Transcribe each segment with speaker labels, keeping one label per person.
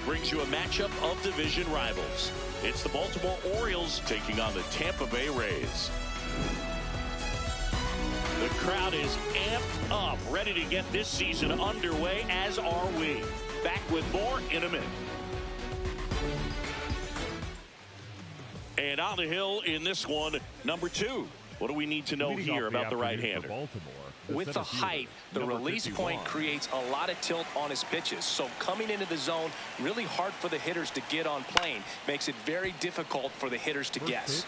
Speaker 1: brings you a matchup of division rivals. It's the Baltimore Orioles taking on the Tampa Bay Rays. The crowd is amped up, ready to get this season underway, as are we. Back with more in a minute. And on the hill in this one, number 2. What do we need to know here about the right-hander?
Speaker 2: With the height, the release point creates a lot of tilt on his pitches. So coming into the zone, really hard for the hitters to get on plane. Makes it very difficult for the hitters to guess.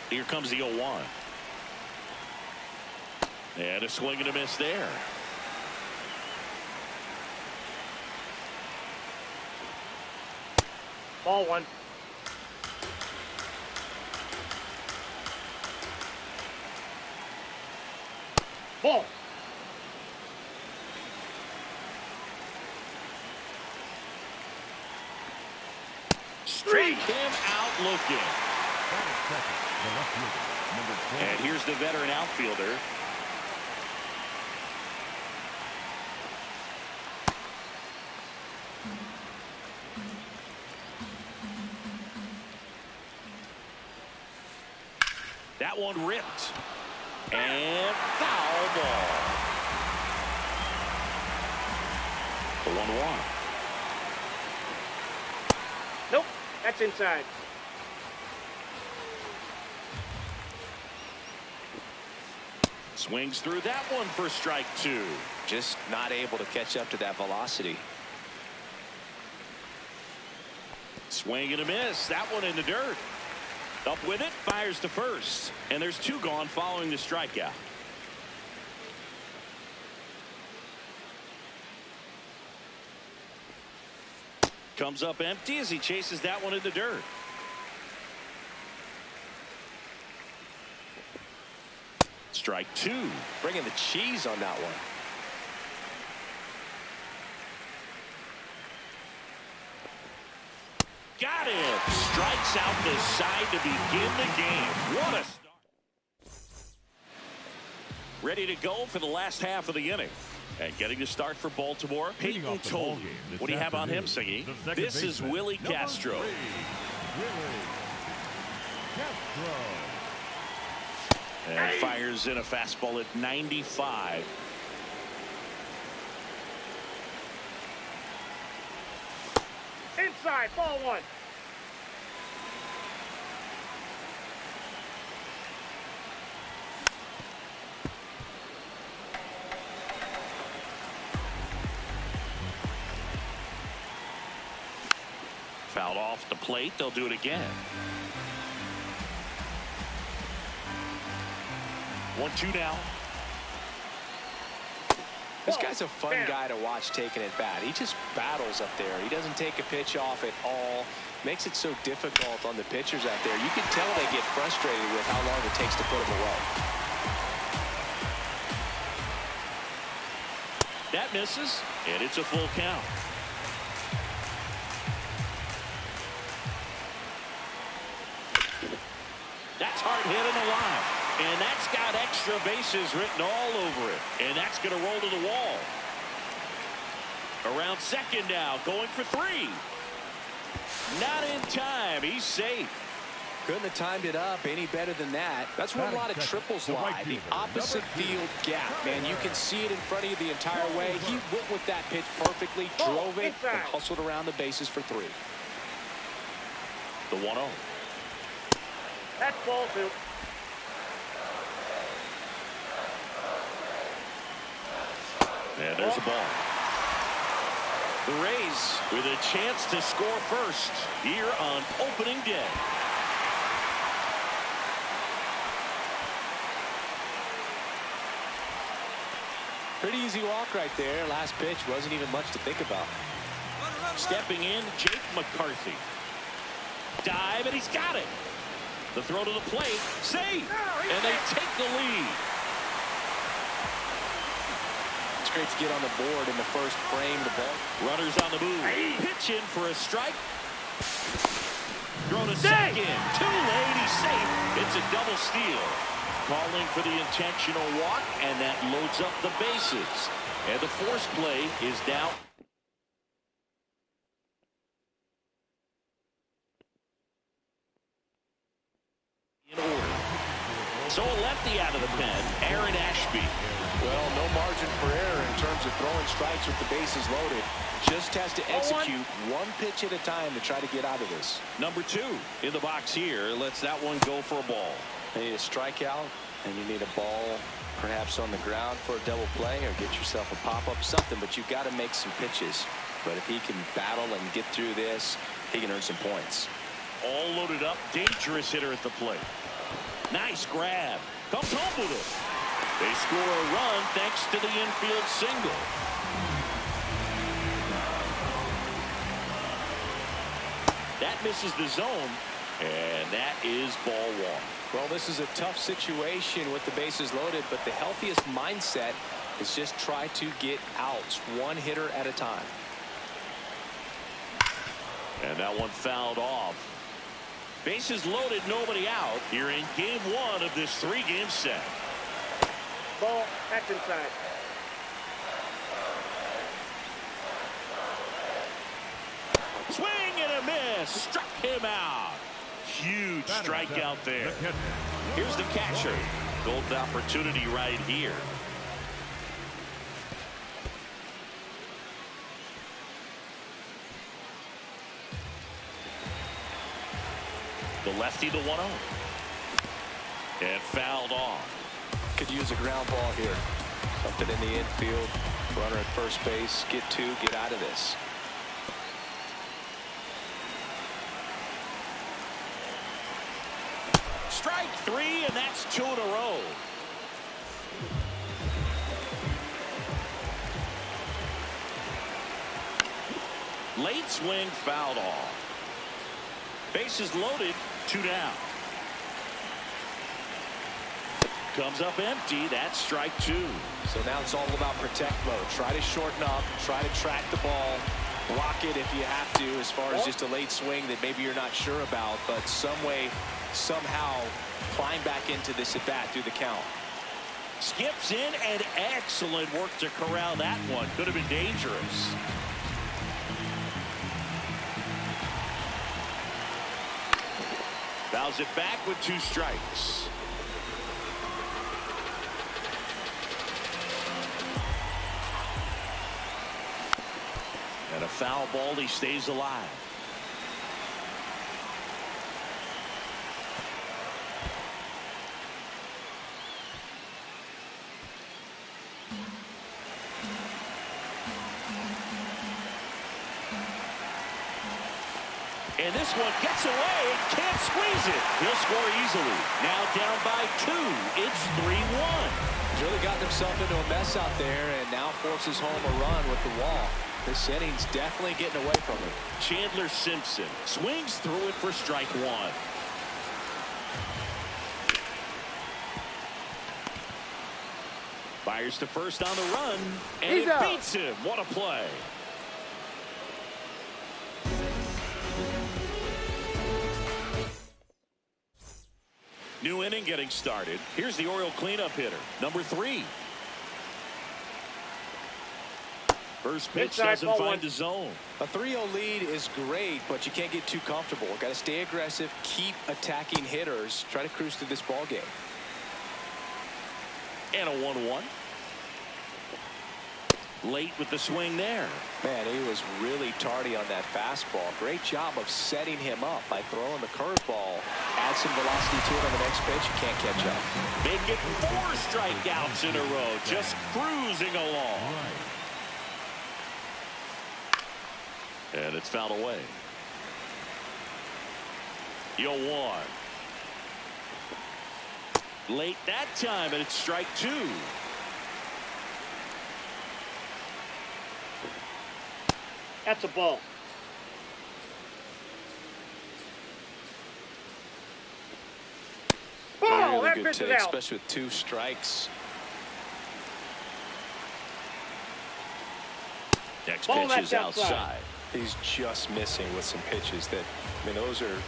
Speaker 1: Here comes the 0-1. And a swing and a miss there.
Speaker 3: Ball 1. Ball.
Speaker 1: Strike him out looking. And here's the veteran outfielder. That one ripped. And foul ball. The 1-1.
Speaker 3: Nope, that's inside.
Speaker 1: Swings through that one for strike 2.
Speaker 2: Just not able to catch up to that velocity.
Speaker 1: Swing and a miss. That one in the dirt. Up with it, fires to first. And there's 2 gone following the strikeout. Comes up empty as he chases that one in the dirt. Strike 2.
Speaker 2: Bringing the cheese on that one.
Speaker 1: Got it. Strikes out the side to begin the game. What a start. Ready to go for the last half of the inning. And getting to start for Baltimore, Peyton Tolley. What do you have on him, Singy? This is Willie Castro. And fires in a fastball at 95.
Speaker 3: Inside, ball 1.
Speaker 1: Fouled off the plate. They'll do it again. 1-2 now.
Speaker 2: This guy's a fun guy to watch taking it bat. He just battles up there. He doesn't take a pitch off at all. Makes it so difficult on the pitchers out there. You can tell they get frustrated with how long it takes to put him away.
Speaker 1: That misses, and it's a full count. That's hard hit in the line. And that's got extra bases written all over it. And that's going to roll to the wall. Around second now, going for 3. Not in time. He's safe.
Speaker 2: Couldn't have timed it up any better than that. That's where a lot of triples lie. The opposite field gap, man. You can see it in front of you the entire way. He went with that pitch perfectly, drove it, and hustled around the bases for 3.
Speaker 1: The 1-0.
Speaker 3: That's ball 2.
Speaker 1: And there's the ball. The Rays with a chance to score first here on opening day.
Speaker 2: Pretty easy walk right there. Last pitch wasn't even much to think about.
Speaker 1: Stepping in, Jake McCarthy. Dive, and he's got it. The throw to the plate, safe, and they take the lead.
Speaker 2: It's great to get on the board in the first frame of the ball.
Speaker 1: Runners on the move. Pitch in for a strike. Throw to second. Too late. He's safe. It's a double steal. Calling for the intentional walk, and that loads up the bases. And the force play is now So a lefty out of the pen, Aaron Ashby.
Speaker 2: Well, no margin for error in terms of throwing strikes with the bases loaded. Just has to execute one pitch at a time to try to get out of this.
Speaker 1: Number 2 in the box here. Lets that one go for a ball.
Speaker 2: You need a strikeout, and you need a ball perhaps on the ground for a double play, or get yourself a pop-up, something, but you've got to make some pitches. But if he can battle and get through this, he can earn some points.
Speaker 1: All loaded up, dangerous hitter at the plate. Nice grab. Comes home with it. They score a run thanks to the infield single. That misses the zone, and that is ball 1.
Speaker 2: Well, this is a tough situation with the bases loaded, but the healthiest mindset is just try to get outs, one hitter at a time.
Speaker 1: And that one fouled off. Bases loaded, nobody out here in game 1 of this 3-game set.
Speaker 3: Ball. That's inside.
Speaker 1: Swing and a miss. Struck him out. Huge strikeout there. Here's the catcher. Golden opportunity right here. The lefty, the 1-0. And fouled off.
Speaker 2: Could use a ground ball here. Something in the infield. Runner at first base. Get 2. Get out of this.
Speaker 1: Strike 3, and that's 2 in a row. Late swing, fouled off. Bases loaded, 2 down. Comes up empty. That's strike 2.
Speaker 2: So now it's all about protect mode. Try to shorten up. Try to track the ball. Block it if you have to, as far as just a late swing that maybe you're not sure about. But some way, somehow, climb back into this at bat through the count.
Speaker 1: Skips in, and excellent work to corral that one. Could have been dangerous. Fouls it back with 2 strikes. And a foul ball. He stays alive. And this one gets away and can't squeeze it. He'll score easily. Now down by 2. It's 3-1.
Speaker 2: He's really gotten himself into a mess out there, and now forces home a run with the wall. This inning's definitely getting away from him.
Speaker 1: Chandler Simpson swings through it for strike 1. Fires to first on the run, and it beats him. What a play. New inning getting started. Here's the Oriole cleanup hitter, number 3. First pitch doesn't find the zone.
Speaker 2: A 3-0 lead is great, but you can't get too comfortable. Got to stay aggressive, keep attacking hitters, try to cruise through this ball game.
Speaker 1: And a 1-1. Late with the swing there.
Speaker 2: Man, he was really tardy on that fastball. Great job of setting him up by throwing the curveball. Add some velocity to it on the next pitch. You can't catch up.
Speaker 1: They get 4 strikeouts in a row, just cruising along. And it's fouled away. 0-1. Late that time, and it's strike 2.
Speaker 3: That's a ball. Ball!
Speaker 2: Really
Speaker 3: That
Speaker 2: good
Speaker 3: pitch
Speaker 2: take,
Speaker 3: is out.
Speaker 2: especially with 2 strikes.
Speaker 1: Next
Speaker 3: Ball,
Speaker 1: pitch is
Speaker 3: that's
Speaker 1: outside.
Speaker 2: He's just missing with some pitches that, I mean,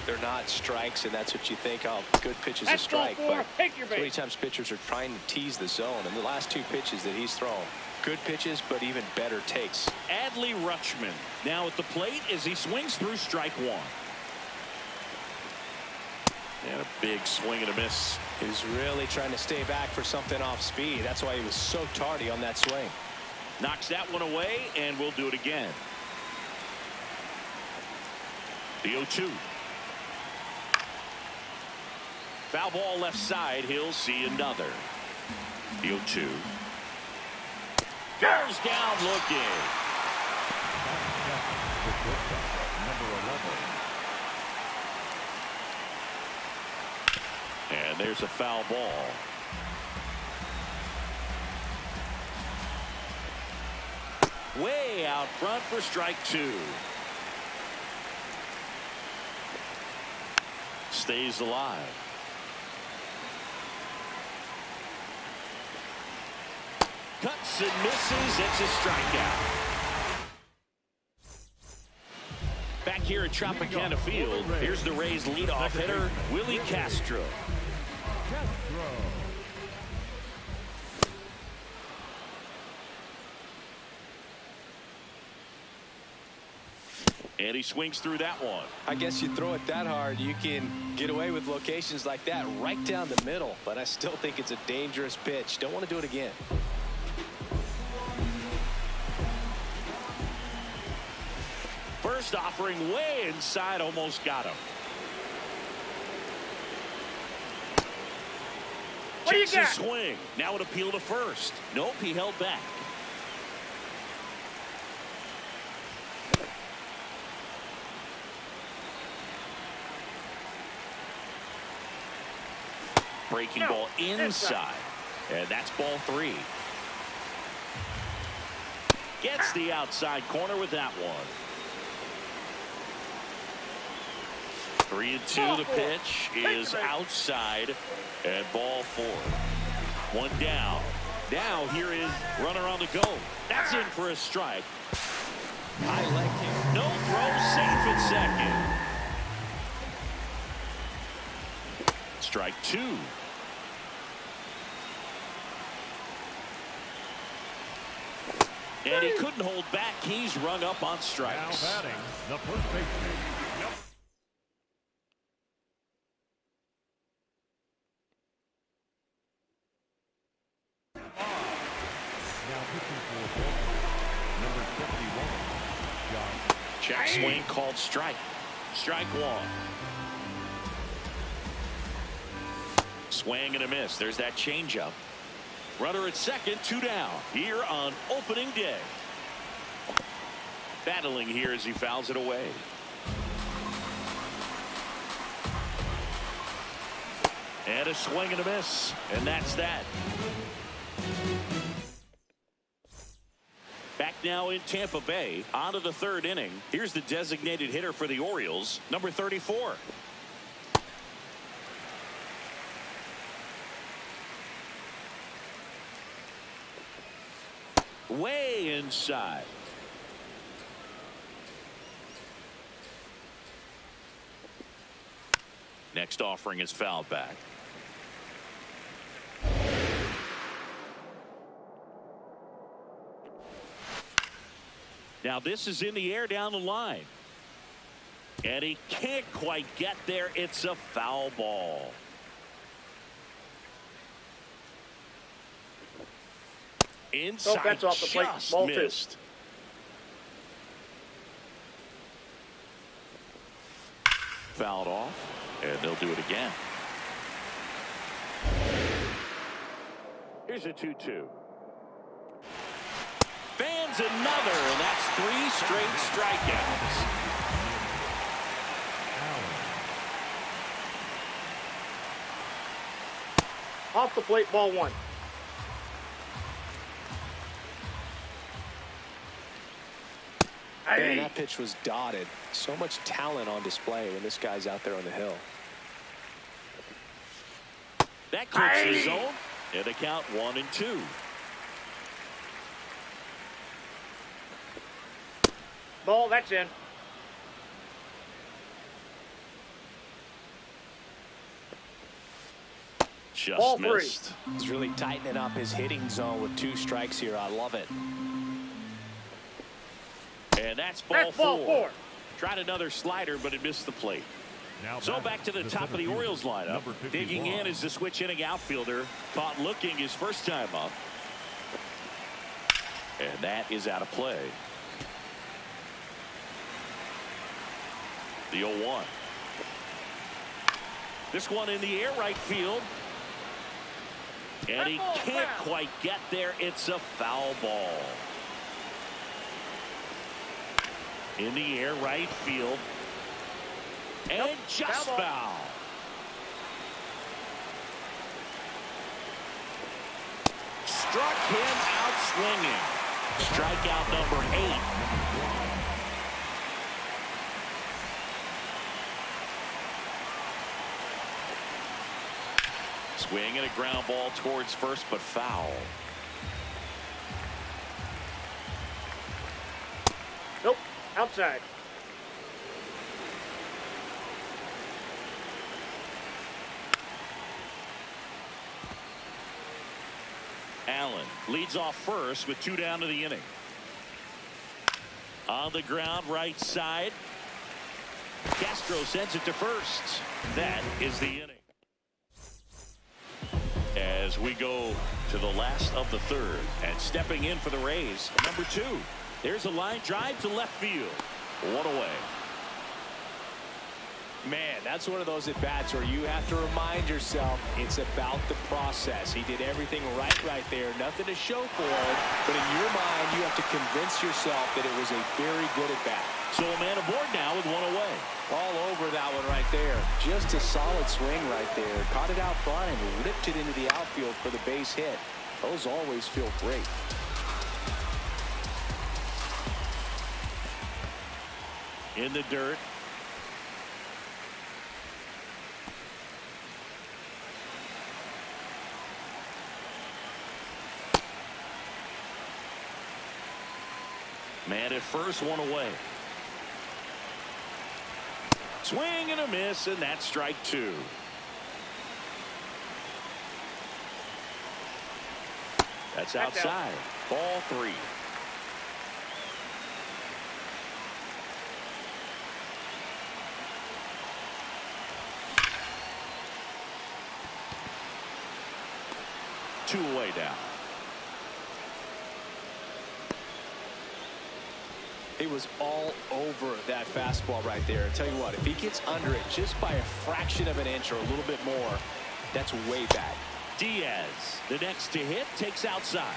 Speaker 2: they're not strikes, and that's what you think. Oh, good pitch is a
Speaker 3: That's
Speaker 2: strike.
Speaker 3: ball 4.
Speaker 2: But
Speaker 3: Take your
Speaker 2: so many
Speaker 3: base.
Speaker 2: times pitchers are trying to tease the zone, and the last 2 pitches that he's thrown, good pitches, but even better takes.
Speaker 1: Adley Rutschman now at the plate as he swings through strike 1. And a big swing and a miss.
Speaker 2: He's really trying to stay back for something off speed. That's why he was so tardy on that swing.
Speaker 1: Knocks that one away, and we'll do it again. The 0-2. Foul ball left side. He'll see another. The 0-2. Goes down looking. And there's a foul ball. Way out front for strike 2. Stays alive. Cuts and misses. It's a strikeout. Back here at Tropicana Field, here's the Rays leadoff hitter, Willie Castro. And he swings through that one.
Speaker 2: I guess you throw it that hard, you can get away with locations like that right down the middle. But I still think it's a dangerous pitch. Don't want to do it again.
Speaker 1: First offering way inside, almost got him.
Speaker 3: What do you got?
Speaker 1: Swing. Now an appeal to first. Nope, he held back. Breaking ball inside. And that's ball 3. Gets the outside corner with that one. 3-2. The pitch is outside. And ball 4. One down. Now here is runner on the go. That's in for a strike.
Speaker 2: I like him.
Speaker 1: No throw, safe at second. Strike 2. And he couldn't hold back. He's rung up on strikes.
Speaker 4: Now batting, the first baseman. Now pitching for number 71, John.
Speaker 1: Check swing called strike. Strike 1. Swing and a miss. There's that changeup. Runner at second, 2 down here on opening day. Battling here as he fouls it away. And a swing and a miss. And that's that. Back now in Tampa Bay, on to the 3rd inning. Here's the designated hitter for the Orioles, number 34. Way inside. Next offering is fouled back. Now this is in the air down the line. And he can't quite get there. It's a foul ball. Inside,
Speaker 3: that's off the plate.
Speaker 1: just
Speaker 3: Ball
Speaker 1: missed. 2. Fouled off, and they'll do it again. Here's a 2-2. Fans another, and that's 3 straight strikeouts.
Speaker 3: Off the plate, ball 1.
Speaker 2: Man, that pitch was dotted. So much talent on display when this guy's out there on the hill.
Speaker 1: That clips the zone, and they count 1-2.
Speaker 3: Ball, that's in.
Speaker 1: Just
Speaker 3: Ball 3.
Speaker 1: missed.
Speaker 2: He's really tightening up his hitting zone with 2 strikes here. I love it.
Speaker 1: And that's ball 4.
Speaker 3: Ball 4.
Speaker 1: Tried another slider, but it missed the plate.
Speaker 4: Now
Speaker 1: So back to the top of the
Speaker 4: center
Speaker 1: Orioles
Speaker 4: fielder,
Speaker 1: lineup.
Speaker 4: number 51.
Speaker 1: Digging in is the switch hitting outfielder. Caught looking his first time up. And that is out of play. The 0-1. This one in the air right field. And he can't quite get there. It's a foul ball. In the air right field. And just foul. Struck him out swinging. Strikeout number 8. Swing and a ground ball towards first, but foul.
Speaker 3: Nope. Outside.
Speaker 1: Allen leads off first with 2 down to the inning. On the ground right side. Castro sends it to first. That is the inning. As we go to the last of the third, and stepping in for the Rays, number 2. There's a line drive to left field. 1 away.
Speaker 2: Man, that's one of those at-bats where you have to remind yourself it's about the process. He did everything right there. Nothing to show for it. But in your mind, you have to convince yourself that it was a very good at-bat.
Speaker 1: So a man aboard now with 1 away.
Speaker 2: All over that one right there. Just a solid swing right there. Caught it out front and ripped it into the outfield for the base hit. Those always feel great.
Speaker 1: In the dirt. Man at first, 1 away. Swing and a miss, and that's strike 2. That's outside. Ball 3. Two away now.
Speaker 2: He was all over that fastball right there. I tell you what, if he gets under it just by a fraction of an inch or a little bit more, that's way back.
Speaker 1: Diaz, the next to hit, takes outside.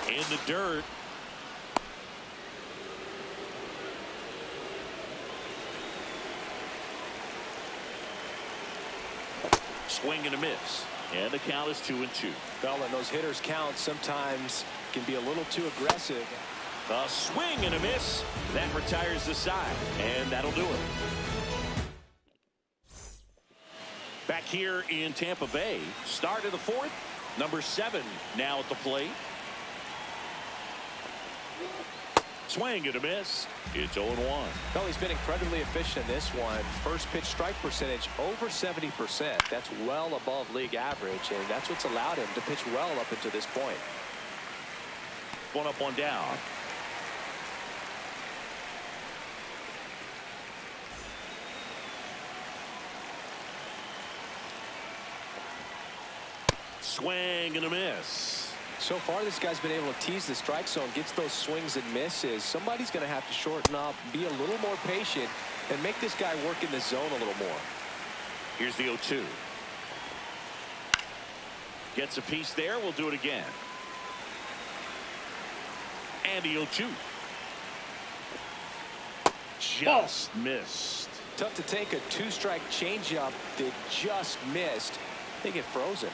Speaker 1: In the dirt. Swing and a miss. And the count is 2-2.
Speaker 2: Well, when those hitters count, sometimes can be a little too aggressive.
Speaker 1: A swing and a miss. That retires the side. And that'll do it. Back here in Tampa Bay. Start of the 4th. Number 7 now at the plate. Swing and a miss. It's 0-1.
Speaker 2: Well, he's been incredibly efficient in this one. First pitch strike percentage over 70%. That's well above league average, and that's what's allowed him to pitch well up until this point.
Speaker 1: 1 up, 1 down. Swing and a miss.
Speaker 2: So far, this guy's been able to tease the strike zone, gets those swings and misses. Somebody's going to have to shorten up, be a little more patient, and make this guy work in the zone a little more.
Speaker 1: Here's the 0-2. Gets a piece there. We'll do it again. And the 0-2. Just missed.
Speaker 2: Tough to take a 2-strike changeup that just missed. They get frozen.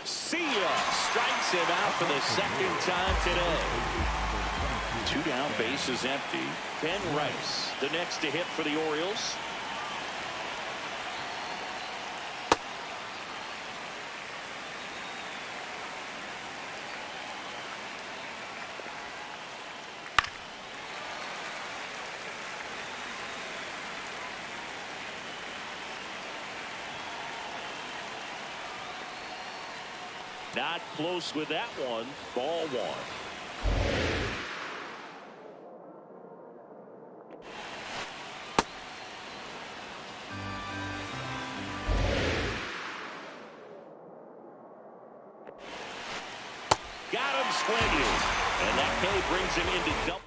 Speaker 1: See ya. Strikes him out for the 2nd time today. 2 down, base is empty. Ben Rice, the next to hit for the Orioles. Not close with that one. Ball one. Got him swinging. And that K brings him into double.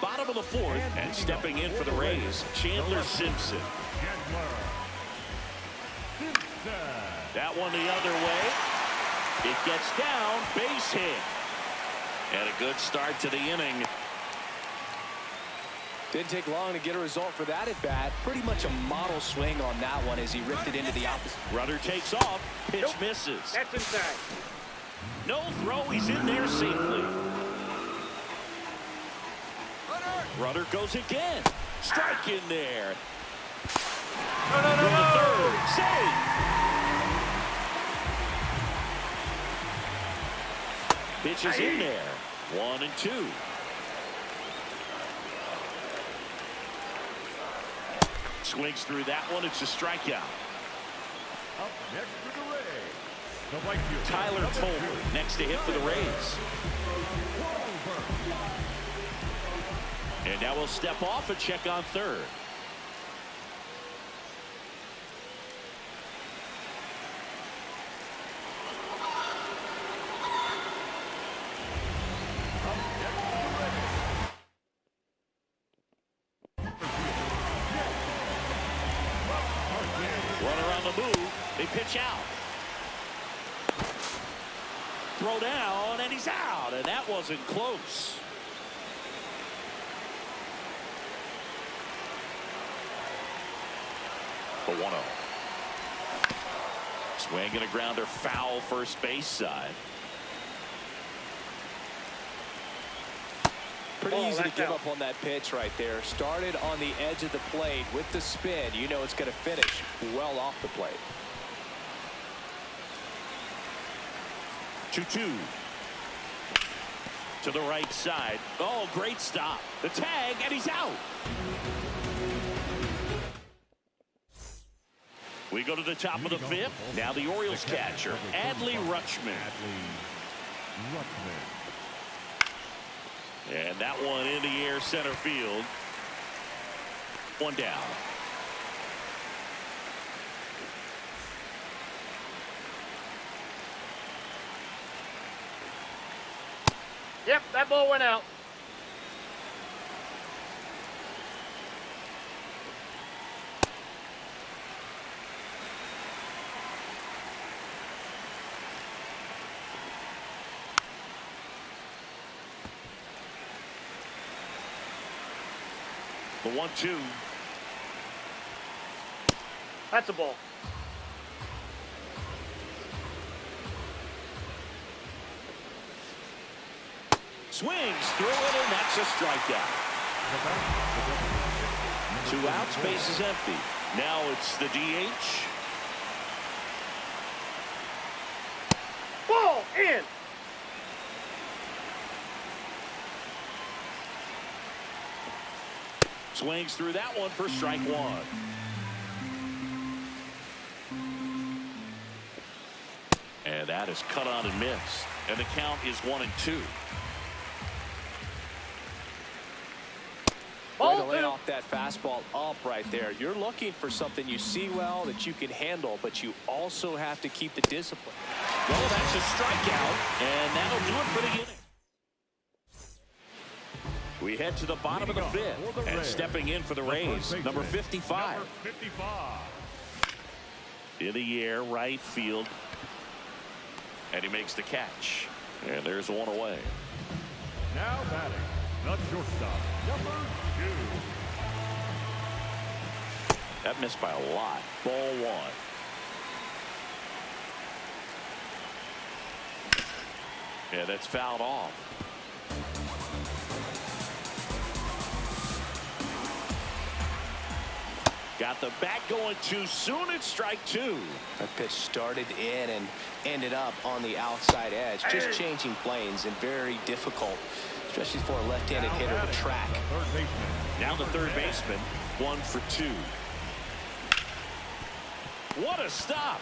Speaker 1: Bottom of the fourth, and stepping in for the Rays, Chandler Simpson. That one the other way. It gets down, base hit. And a good start to the inning.
Speaker 2: Didn't take long to get a result for that at bat. Pretty much a model swing on that one as he ripped it into the opposite.
Speaker 1: Runner takes off. Pitch misses.
Speaker 3: That's inside.
Speaker 1: No throw. He's in there safely. Runner goes again. Strike in there.
Speaker 3: No.
Speaker 1: Third. Save. Pitch is in there. 1-2. Swings through that one. It's a strikeout.
Speaker 4: Up next for the Rays, the right fielder,
Speaker 1: Tyler Tolbert next to hit for the Rays. And now we'll step off and check on third. Runner on the move. They pitch out. Throw down, and he's out. And that wasn't close. The 1-0. Swing and a grounder, foul first base side.
Speaker 2: Pretty easy to give up on that pitch right there. Started on the edge of the plate with the spin. You know it's going to finish well off the plate.
Speaker 1: 2-2. To the right side. Oh, great stop. The tag, and he's out. We go to the top of the fifth. Now the Orioles catcher, Adley Rutschman. And that one in the air center field. One down.
Speaker 3: Yep, that ball went out.
Speaker 1: The 1-2.
Speaker 3: That's a ball.
Speaker 1: Swings through it, and that's a strikeout. 2 outs, base is empty. Now it's the DH.
Speaker 3: Ball in.
Speaker 1: Swings through that one for strike one. And that is cut on and missed. And the count is 1-2.
Speaker 2: Way to lay off that fastball up right there. You're looking for something you see well that you can handle, but you also have to keep the discipline.
Speaker 1: Well, that's a strikeout, and that'll do it for the inning. We head to the bottom of the fifth, and stepping in for the Rays, number 55. In the air, right field. And he makes the catch. And there's one away.
Speaker 4: Now batting, the shortstop, number 2.
Speaker 1: That missed by a lot. Ball one. Yeah, that's fouled off. Got the bat going too soon. It's strike two.
Speaker 2: That pitch started in and ended up on the outside edge. Just changing planes and very difficult, especially for a left-handed hitter to track.
Speaker 1: Now the third baseman, 1 for 2. What a stop.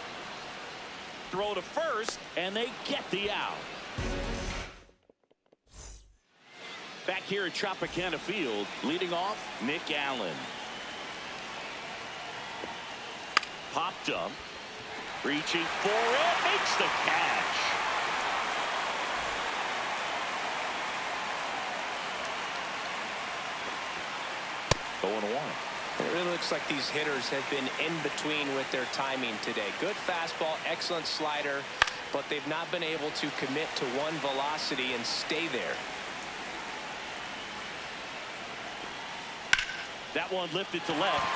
Speaker 1: throw to first, and they get the out. Back here at Tropicana Field, leading off, Nick Allen. Popped up, reaching for it, makes the catch. 0-1.
Speaker 2: It really looks like these hitters have been in between with their timing today. Good fastball, excellent slider, but they've not been able to commit to one velocity and stay there.
Speaker 1: That one lifted to left.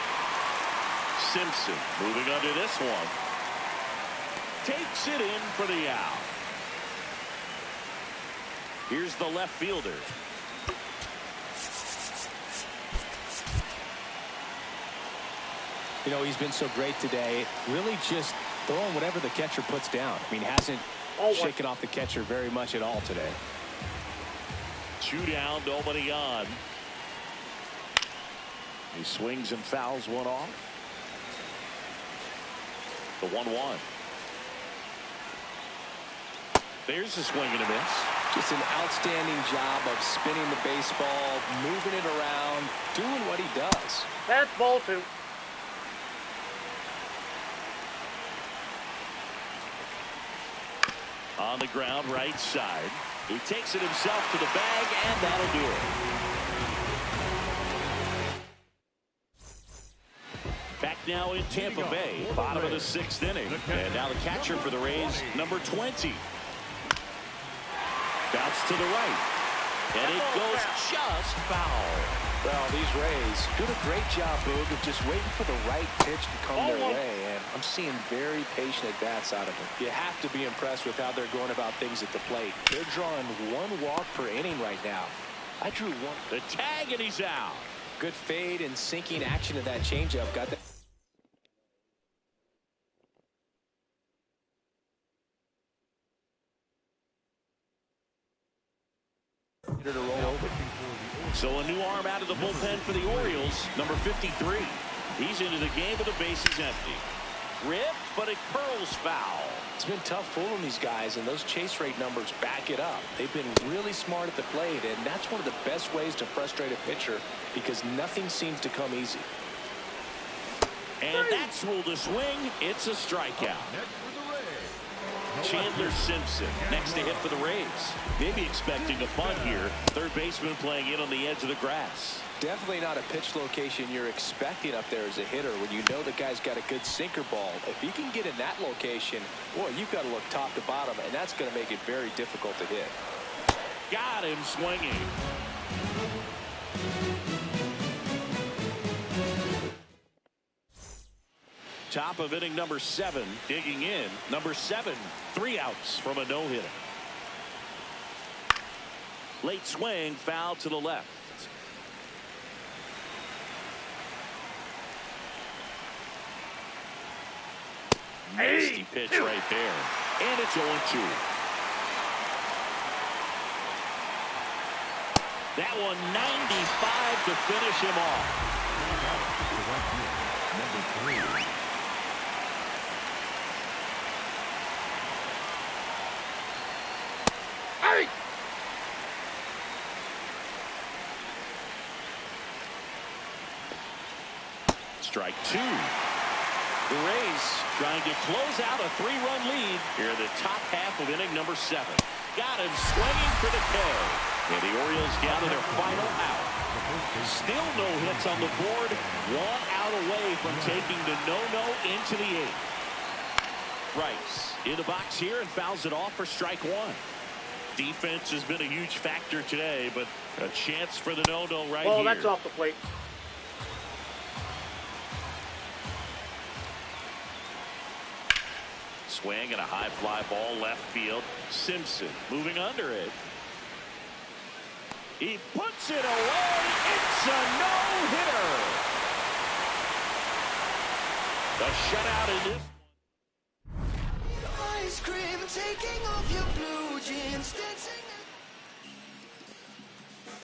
Speaker 1: Simpson moving under this one. Takes it in for the out. Here's the left fielder.
Speaker 2: You know, he's been so great today. Really just throwing whatever the catcher puts down. I mean, hasn't shaken off the catcher very much at all today.
Speaker 1: 2 down, nobody on. He swings and fouls one off. The 1-1. There's a swing and a miss.
Speaker 2: Just an outstanding job of spinning the baseball, moving it around, doing what he does.
Speaker 3: That's ball 2.
Speaker 1: On the ground, right side. He takes it himself to the bag, and that'll do it. Back now in Tampa Bay, bottom of the 6th inning. And now the catcher for the Rays, number 20. Bounce to the right. And it goes just foul.
Speaker 2: Well, these Rays doing a great job, Boog, of just waiting for the right pitch to come their way. And I'm seeing very patient at-bats out of them. You have to be impressed with how they're going about things at the plate. They're drawing 1 walk per inning right now. I drew 1.
Speaker 1: The tag, and he's out.
Speaker 2: Good fade and sinking action of that changeup. Got that. To roll over.
Speaker 1: So a new arm out of the bullpen for the Orioles, number 53. He's into the game with the bases empty. Ripped, but it curls foul.
Speaker 2: It's been tough fooling these guys, and those chase rate numbers back it up. They've been really smart at the plate, and that's one of the best ways to frustrate a pitcher because nothing seems to come easy.
Speaker 1: And that's ruled a swing. It's a strikeout. Chandler Simpson next to hit for the Rays. Maybe expecting a bunt here. Third baseman playing in on the edge of the grass.
Speaker 2: Definitely not a pitch location you're expecting up there as a hitter when you know the guy's got a good sinker ball. If you can get in that location, boy, you've got to look top to bottom, and that's going to make it very difficult to hit.
Speaker 1: Got him swinging. Top of inning number 7, digging in. Number 7, 3 outs from a no-hitter. Late swing, foul to the left. Nasty pitch right there. And it's 0-2. That one 95 to finish him off.
Speaker 4: Number 3.
Speaker 1: Strike 2. The Rays trying to close out a 3-run lead here in the top half of inning number 7. Got him swinging for the K. And the Orioles down to their final out. Still no hits on the board. 1 out away from taking the no-no into the 8th. Rice in the box here and fouls it off for strike 1. Defense has been a huge factor today, but a chance for the no-no right here.
Speaker 3: Oh, that's off the plate.
Speaker 1: Swing and a high fly ball left field. Simpson moving under it. He puts it away. It's a no-hitter. The shutout in this one.
Speaker 5: Ice cream taking off your blue jeans, dancing.